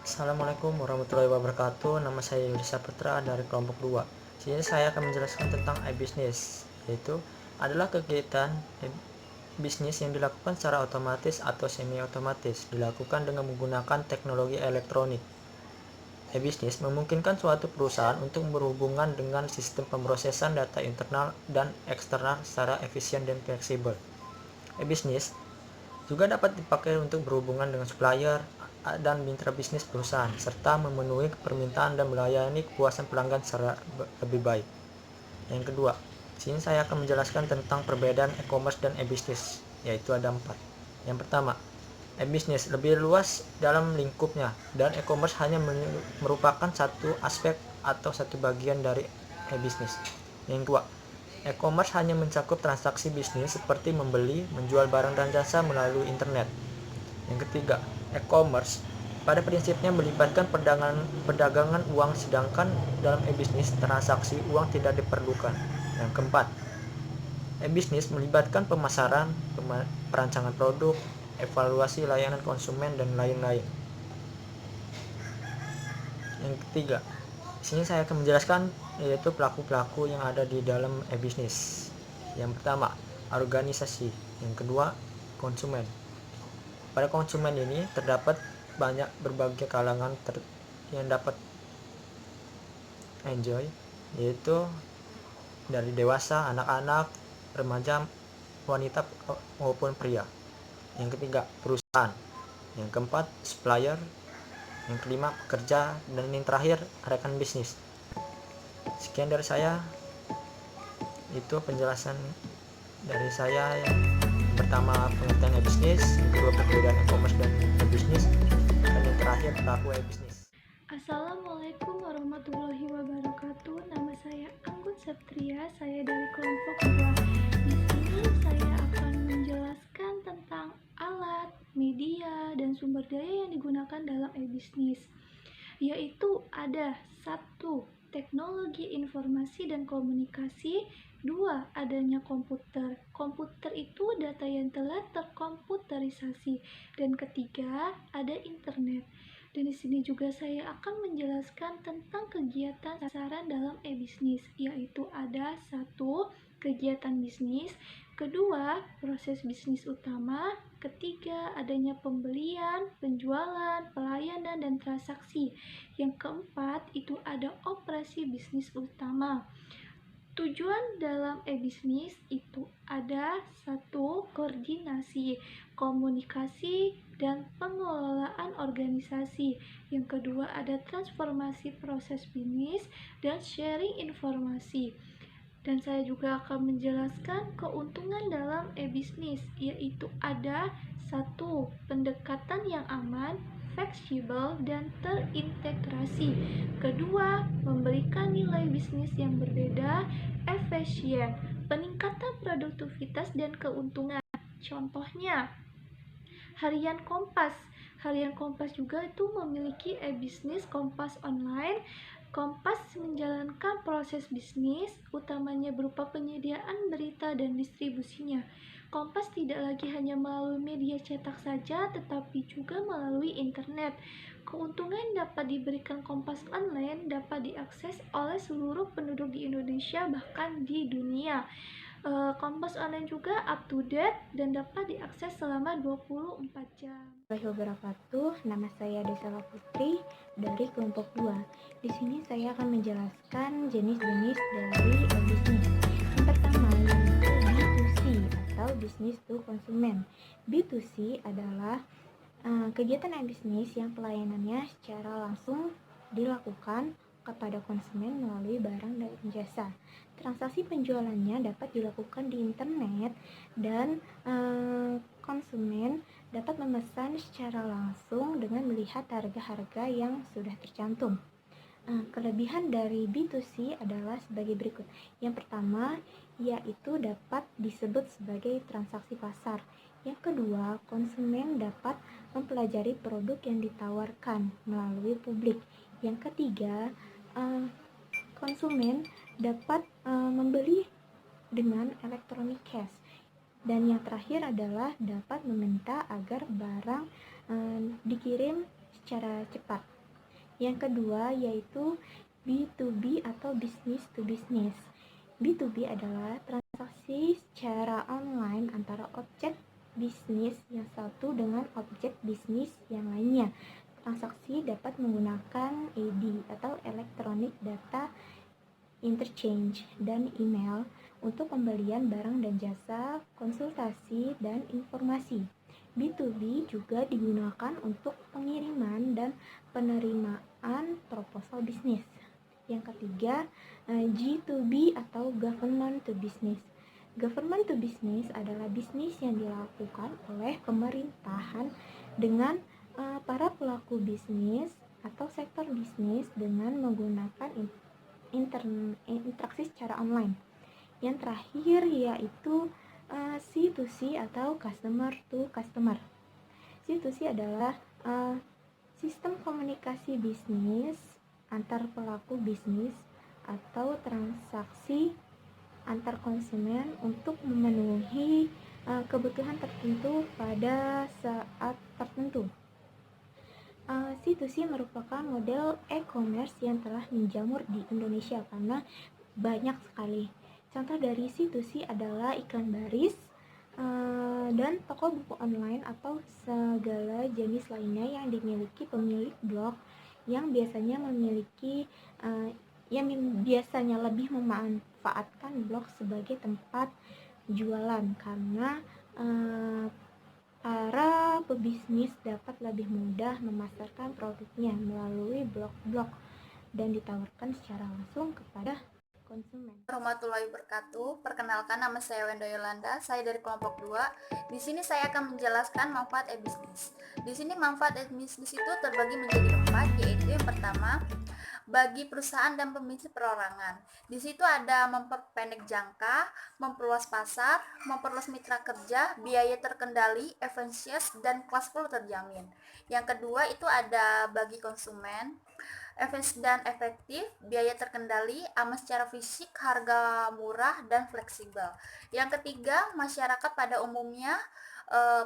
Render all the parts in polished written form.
Assalamualaikum warahmatullahi wabarakatuh. Nama saya Yudi Saputra dari kelompok 2. Sini saya akan menjelaskan tentang e-business, yaitu adalah kegiatan bisnis yang dilakukan secara otomatis atau semi otomatis, dilakukan dengan menggunakan teknologi elektronik. E-business memungkinkan suatu perusahaan untuk berhubungan dengan sistem pemrosesan data internal dan eksternal secara efisien dan fleksibel. E-business juga dapat dipakai untuk berhubungan dengan supplier dan mitra bisnis perusahaan, serta memenuhi permintaan dan melayani kepuasan pelanggan secara lebih baik. Yang kedua, sini saya akan menjelaskan tentang perbedaan e-commerce dan e-business, yaitu ada 4. Yang pertama, e-business lebih luas dalam lingkupnya, dan e-commerce hanya merupakan satu aspek atau satu bagian dari e-business. Yang kedua, e-commerce hanya mencakup transaksi bisnis seperti membeli, menjual barang dan jasa melalui internet. Yang ketiga, e-commerce pada prinsipnya melibatkan perdagangan uang, sedangkan dalam e-bisnis transaksi uang tidak diperlukan. Yang keempat, e-bisnis melibatkan pemasaran, perancangan produk, evaluasi layanan konsumen, dan lain-lain. Yang ketiga, di sini saya akan menjelaskan yaitu pelaku-pelaku yang ada di dalam e-bisnis. Yang pertama, organisasi. Yang kedua, konsumen. Pada konsumen ini terdapat banyak berbagai kalangan yang dapat enjoy, yaitu dari dewasa, anak-anak, remaja, wanita maupun pria. Yang ketiga, perusahaan. Yang keempat, supplier. Yang kelima, pekerja. Dan yang terakhir, rekan bisnis. Sekian dari saya, itu penjelasan dari saya. Yang pertama, pengertian e-bisnis, yang kedua, perbedaan e-commerce dan e-bisnis, dan yang terakhir, pelaku e-bisnis. Assalamualaikum warahmatullahi wabarakatuh. Nama saya Anggun Septria, saya dari kelompok 2. Di sini saya akan menjelaskan tentang alat, media, dan sumber daya yang digunakan dalam e-bisnis. Yaitu ada 1. Teknologi informasi dan komunikasi. 2. Adanya komputer. Komputer itu data yang telah terkomputerisasi. Dan ketiga, ada internet. Dan di sini juga saya akan menjelaskan tentang kegiatan sasaran dalam e-bisnis, yaitu ada 1. Kegiatan bisnis, kedua, proses bisnis utama, ketiga, adanya pembelian, penjualan, pelayanan, dan transaksi. Yang keempat, itu ada operasi bisnis utama. Tujuan dalam e-bisnis itu ada 1. Koordinasi, komunikasi, dan pengelolaan organisasi. Yang kedua ada transformasi proses bisnis dan sharing informasi. Dan saya juga akan menjelaskan keuntungan dalam e-bisnis, yaitu ada 1. Pendekatan yang aman, fleksibel, dan terintegrasi. Kedua, memberikan nilai bisnis yang berbeda, efisien, peningkatan produktivitas dan keuntungan. Contohnya, Harian Kompas. Harian Kompas juga itu memiliki e-bisnis Kompas Online. Kompas menjalankan proses bisnis, utamanya berupa penyediaan berita dan distribusinya. Kompas tidak lagi hanya melalui media cetak saja, tetapi juga melalui internet. Keuntungan dapat diberikan Kompas Online dapat diakses oleh seluruh penduduk di Indonesia, bahkan di dunia. Kompas Online juga up to date dan dapat diakses selama 24 jam. Wabarakatuh. Nama saya Desela Putri dari kelompok 2. Di sini saya akan menjelaskan jenis-jenis dari bisnis. Yang pertama yaitu B2C atau bisnis to konsumen. B2C adalah kegiatan bisnis yang pelayanannya secara langsung dilakukan kepada konsumen melalui barang dan jasa. Transaksi penjualannya dapat dilakukan di internet dan konsumen dapat memesan secara langsung dengan melihat harga-harga yang sudah tercantum. Kelebihan dari B2C adalah sebagai berikut. Yang pertama, yaitu dapat disebut sebagai transaksi pasar. Yang kedua, konsumen dapat mempelajari produk yang ditawarkan melalui publik. Yang ketiga, konsumen dapat membeli dengan electronic cash. Dan yang terakhir adalah dapat meminta agar barang dikirim secara cepat. Yang kedua yaitu B2B atau business to business. B2B adalah transaksi secara online antara objek bisnis yang satu dengan objek bisnis yang lainnya. Transaksi dapat menggunakan ED atau Electronic Data Interchange dan email untuk pembelian barang dan jasa, konsultasi, dan informasi. B2B juga digunakan untuk pengiriman dan penerimaan proposal bisnis. Yang ketiga, G2B atau Government to Business. Government to Business adalah bisnis yang dilakukan oleh pemerintahan dengan para pelaku bisnis atau sektor bisnis dengan menggunakan interaksi secara online. Yang terakhir yaitu C2C atau customer to customer. C2C adalah sistem komunikasi bisnis antar pelaku bisnis atau transaksi antar konsumen untuk memenuhi kebutuhan tertentu pada saat tertentu. C2C merupakan model e-commerce yang telah menjamur di Indonesia karena banyak sekali. Contoh dari C2C adalah iklan baris dan toko buku online atau segala jenis lainnya yang dimiliki pemilik blog yang biasanya biasanya lebih memanfaatkan blog sebagai tempat jualan karena para pebisnis dapat lebih mudah memasarkan produknya melalui blog-blog dan ditawarkan secara langsung kepada konsumen. Warahmatullahi wabarakatuh. Perkenalkan, nama saya Wendo Yolanda. Saya dari kelompok 2. Di sini saya akan menjelaskan manfaat e-bisnis. Di sini manfaat e-bisnis itu terbagi menjadi 4, yaitu yang pertama, bagi perusahaan dan pembisnis perorangan. Di situ ada memperpendek jangka, memperluas pasar, memperluas mitra kerja, biaya terkendali, efisiensi, dan cash flow terjamin. Yang kedua itu ada bagi konsumen, efisien dan efektif, biaya terkendali, aman secara fisik, harga murah dan fleksibel. Yang ketiga, masyarakat pada umumnya,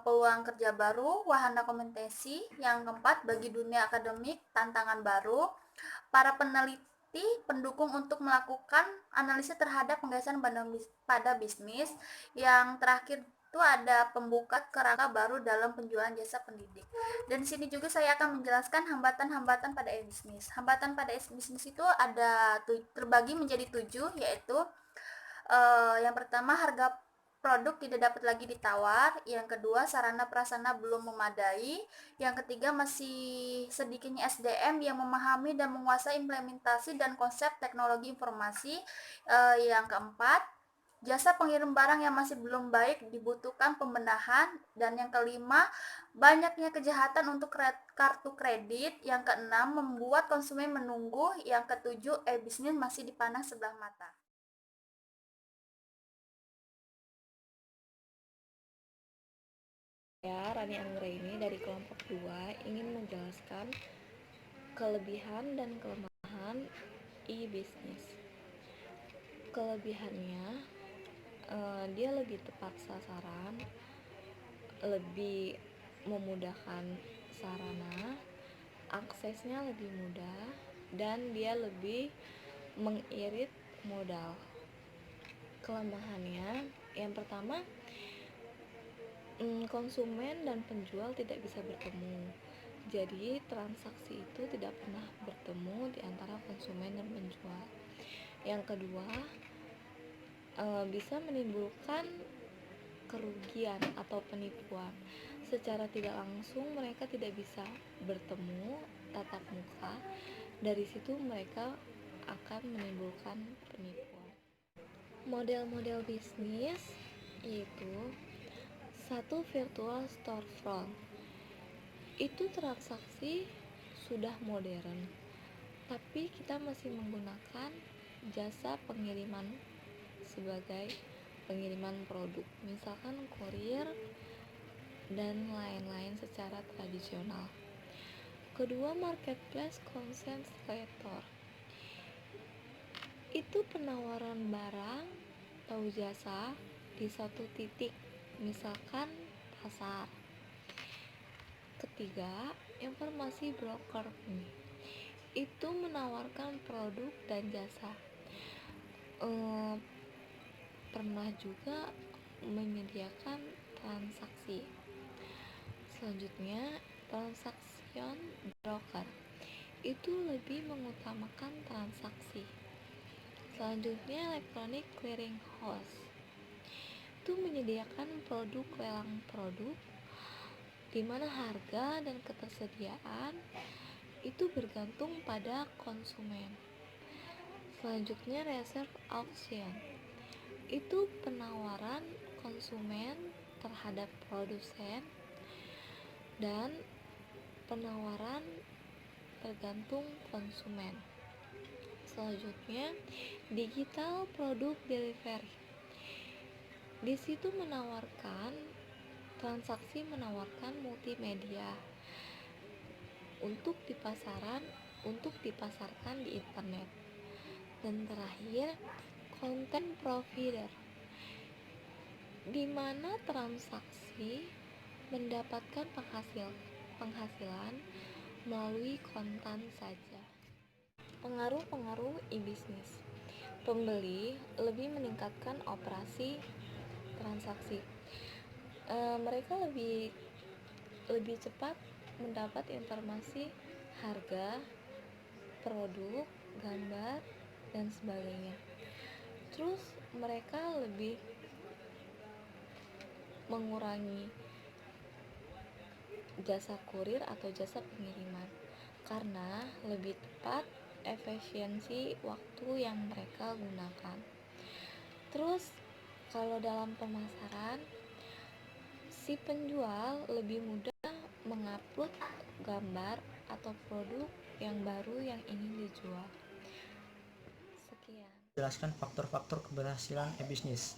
peluang kerja baru, wahana komunikasi. Yang keempat, bagi dunia akademik, tantangan baru, para peneliti pendukung untuk melakukan analisis terhadap penggagasan pada bisnis. Yang terakhir itu ada pembuka kerangka baru dalam penjualan jasa pendidik. Dan di sini juga saya akan menjelaskan hambatan-hambatan pada e-bisnis. Hambatan pada e-bisnis itu ada terbagi menjadi 7, yaitu yang pertama, harga produk tidak dapat lagi ditawar. Yang kedua, sarana prasarana belum memadai. Yang ketiga, masih sedikitnya SDM yang memahami dan menguasai implementasi dan konsep teknologi informasi. Yang keempat, jasa pengirim barang yang masih belum baik, dibutuhkan pembenahan. Dan yang kelima, banyaknya kejahatan untuk kartu kredit. Yang keenam, membuat konsumen menunggu. Yang ketujuh, e-bisnis masih dipandang sebelah mata. Saya Rani Anggraini dari kelompok 2 ingin menjelaskan kelebihan dan kelemahan e-bisnis. Kelebihannya, dia lebih tepat sasaran, lebih memudahkan sarana, aksesnya lebih mudah, dan dia lebih mengirit modal. Kelemahannya, yang pertama, konsumen dan penjual tidak bisa bertemu. Jadi transaksi itu tidak pernah bertemu di antara konsumen dan penjual. Yang kedua, bisa menimbulkan kerugian atau penipuan. Secara tidak langsung mereka tidak bisa bertemu tatap muka. Dari situ mereka akan menimbulkan penipuan. Model-model bisnis yaitu 1. Virtual storefront. Itu transaksi sudah modern, tapi kita masih menggunakan jasa pengiriman sebagai pengiriman produk, misalkan kurir dan lain-lain secara tradisional. Kedua, marketplace content creator. Itu penawaran barang atau jasa di satu titik, misalkan pasar. Ketiga, informasi broker. itu menawarkan produk dan jasa. Eh, Pernah juga menyediakan transaksi. Selanjutnya, transaction broker itu lebih mengutamakan transaksi. Selanjutnya, electronic clearing house itu menyediakan produk lelang produk di mana harga dan ketersediaan itu bergantung pada konsumen. Selanjutnya, reserve auction itu penawaran konsumen terhadap produsen dan penawaran tergantung konsumen. Selanjutnya, digital product delivery. Di situ transaksi menawarkan multimedia untuk dipasarkan di internet. Dan terakhir, content provider, di mana transaksi mendapatkan penghasilan melalui konten saja. Pengaruh e-bisnis. Pembeli lebih meningkatkan operasi transaksi. Mereka lebih cepat mendapat informasi harga, produk, gambar, dan sebagainya. Terus mereka lebih mengurangi jasa kurir atau jasa pengiriman karena lebih tepat efisiensi waktu yang mereka gunakan. Terus kalau dalam pemasaran, si penjual lebih mudah mengupload gambar atau produk yang baru yang ingin dijual. Sekian. Jelaskan faktor-faktor keberhasilan e-bisnis.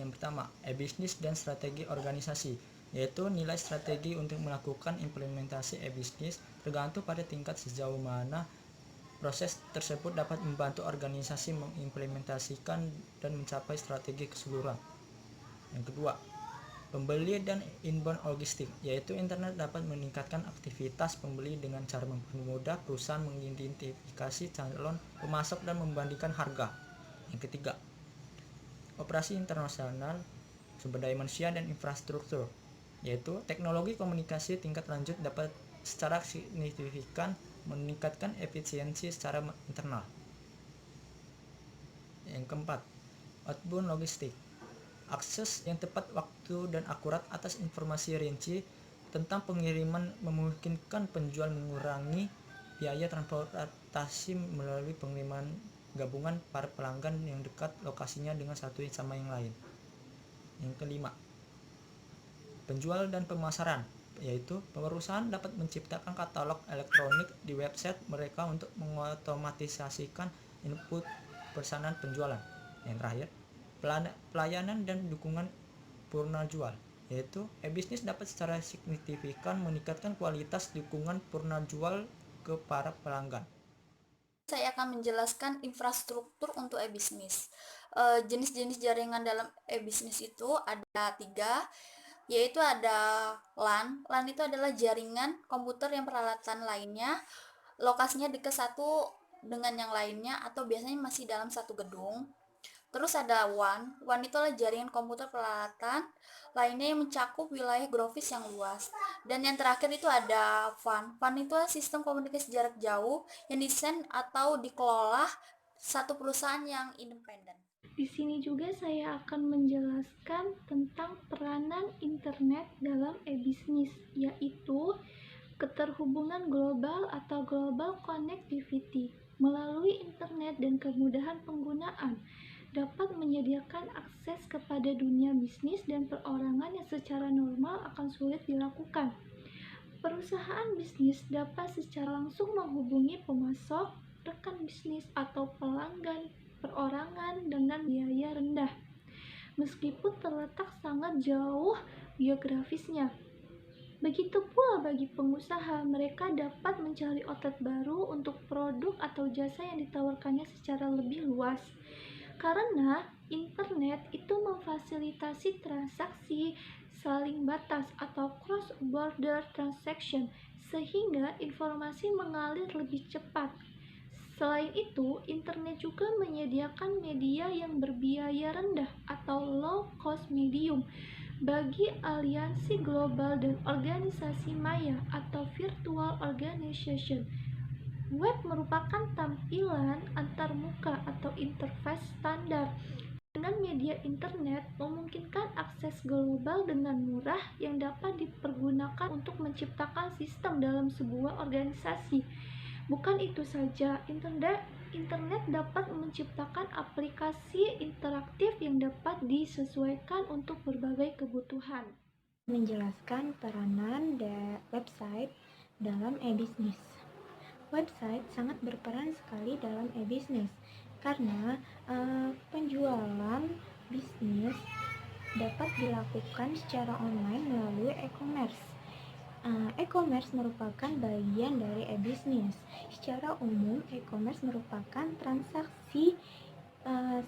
Yang pertama, e-bisnis dan strategi organisasi, yaitu nilai strategi untuk melakukan implementasi e-bisnis tergantung pada tingkat sejauh mana proses tersebut dapat membantu organisasi mengimplementasikan dan mencapai strategi keseluruhan. Yang kedua, pembeli dan inbound logistik, yaitu internet dapat meningkatkan aktivitas pembeli dengan cara mempermudah perusahaan mengidentifikasi calon pemasok dan membandingkan harga. Yang ketiga, operasi internasional, sumber daya manusia dan infrastruktur, yaitu teknologi komunikasi tingkat lanjut dapat secara signifikan meningkatkan efisiensi secara internal. Yang keempat, outbound logistik, akses yang tepat waktu dan akurat atas informasi rinci tentang pengiriman memungkinkan penjual mengurangi biaya transportasi melalui pengiriman gabungan para pelanggan yang dekat lokasinya dengan satu sama yang lain. Yang kelima, penjual dan pemasaran, yaitu perusahaan dapat menciptakan katalog elektronik di website mereka untuk mengotomatisasikan input pesanan penjualan. Yang terakhir, pelayanan dan dukungan purna jual, yaitu e-bisnis dapat secara signifikan meningkatkan kualitas dukungan purna jual ke para pelanggan. Saya akan menjelaskan infrastruktur untuk e-bisnis. Jenis-jenis jaringan dalam e-bisnis itu ada 3, yaitu ada LAN. LAN itu adalah jaringan komputer yang peralatan lainnya lokasinya dekat satu dengan yang lainnya atau biasanya masih dalam satu gedung. Terus ada WAN. WAN itu adalah jaringan komputer peralatan lainnya yang mencakup wilayah geografis yang luas. Dan yang terakhir itu ada WAN. WAN itu adalah sistem komunikasi jarak jauh yang desain atau dikelola satu perusahaan yang independen. Di sini juga saya akan menjelaskan tentang peranan internet dalam e-bisnis, yaitu keterhubungan global atau global connectivity. Melalui internet dan kemudahan penggunaan dapat menyediakan akses kepada dunia bisnis dan perorangan yang secara normal akan sulit dilakukan. Perusahaan bisnis dapat secara langsung menghubungi pemasok, rekan bisnis, atau pelanggan perorangan dengan biaya rendah, meskipun terletak sangat jauh geografisnya. Begitu pula bagi pengusaha, mereka dapat mencari outlet baru untuk produk atau jasa yang ditawarkannya secara lebih luas. Karena internet itu memfasilitasi transaksi saling batas atau cross border transaction sehingga informasi mengalir lebih cepat. Selain itu, internet juga menyediakan media yang berbiaya rendah atau low cost medium bagi aliansi global dan organisasi maya atau virtual organization. Web merupakan tampilan antarmuka atau interface standar. Dengan media internet memungkinkan akses global dengan murah yang dapat dipergunakan untuk menciptakan sistem dalam sebuah organisasi. Bukan itu saja, internet dapat menciptakan aplikasi interaktif yang dapat disesuaikan untuk berbagai kebutuhan. Menjelaskan peranan website dalam e-bisnis. Website sangat berperan sekali dalam e-bisnis karena penjualan bisnis dapat dilakukan secara online melalui e-commerce. E-commerce merupakan bagian dari e-bisnis. Secara umum, e-commerce merupakan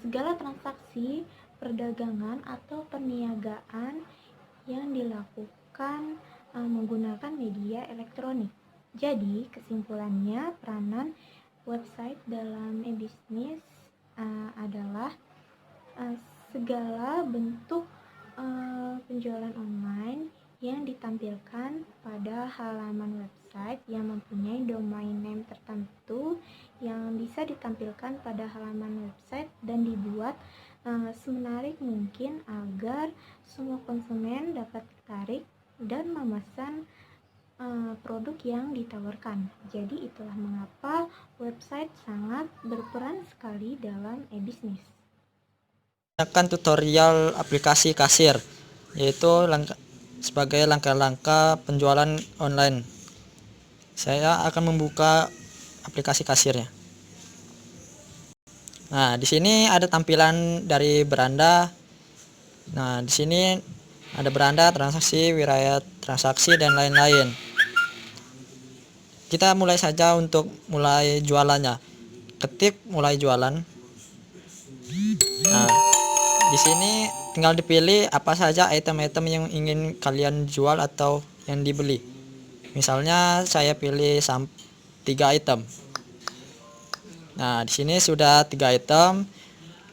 segala transaksi perdagangan atau perniagaan yang dilakukan menggunakan media elektronik. Jadi, kesimpulannya, peranan website dalam e-bisnis adalah segala bentuk penjualan online yang ditampilkan pada halaman website yang mempunyai domain name tertentu yang bisa ditampilkan pada halaman website dan dibuat semenarik mungkin agar semua konsumen dapat tertarik dan memesan produk yang ditawarkan. Jadi itulah mengapa website sangat berperan sekali dalam e-bisnis. Akan tutorial aplikasi kasir, yaitu sebagai langkah-langkah penjualan online. Saya akan membuka aplikasi kasirnya. Nah, di sini ada tampilan dari beranda. Nah, di sini ada beranda, transaksi, wilayah transaksi, dan lain-lain. Kita mulai saja untuk mulai jualannya. Ketik mulai jualan. Nah, di sini tinggal dipilih apa saja item-item yang ingin kalian jual atau yang dibeli. Misalnya saya pilih 3 item. Nah, di sini sudah 3 item.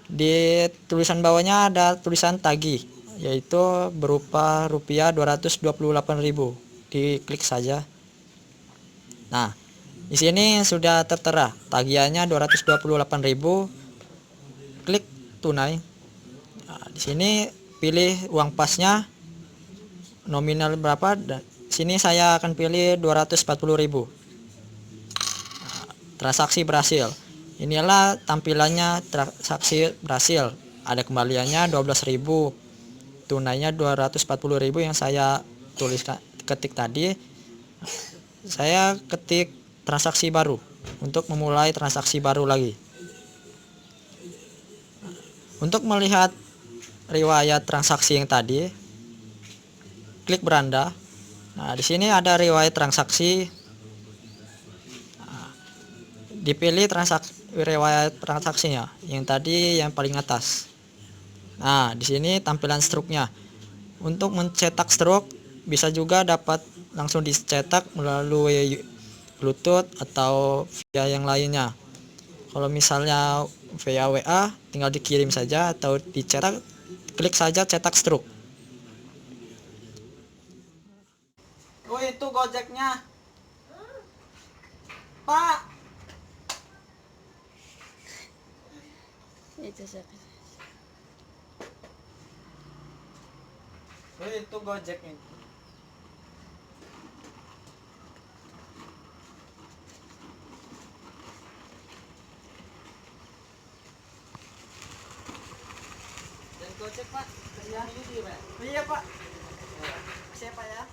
Di tulisan bawahnya ada tulisan tagih, yaitu berupa rupiah 228.000. Diklik saja. Nah, di sini sudah tertera tagihannya 228.000. Klik tunai. Nah, di sini pilih uang pasnya nominal berapa, dan sini saya akan pilih 240.000. Nah, transaksi berhasil. Inilah tampilannya transaksi berhasil. Ada kembaliannya 12.000, tunainya 240.000 yang saya ketik tadi. Saya ketik transaksi baru untuk memulai transaksi baru lagi. Untuk melihat riwayat transaksi yang tadi, klik beranda. Nah, di sini ada riwayat transaksi. Nah, dipilih riwayat transaksinya yang tadi yang paling atas. Nah, di sini tampilan struknya. Untuk mencetak struk bisa juga dapat langsung dicetak melalui Bluetooth atau via yang lainnya. Kalau misalnya via WA tinggal dikirim saja atau dicetak, klik saja cetak struk. Oh, itu Gojeknya, Pak. Oh, itu Gojeknya. Dan Gojek, Pak. Iya, Pak. Iya, Pak. Siapa ya?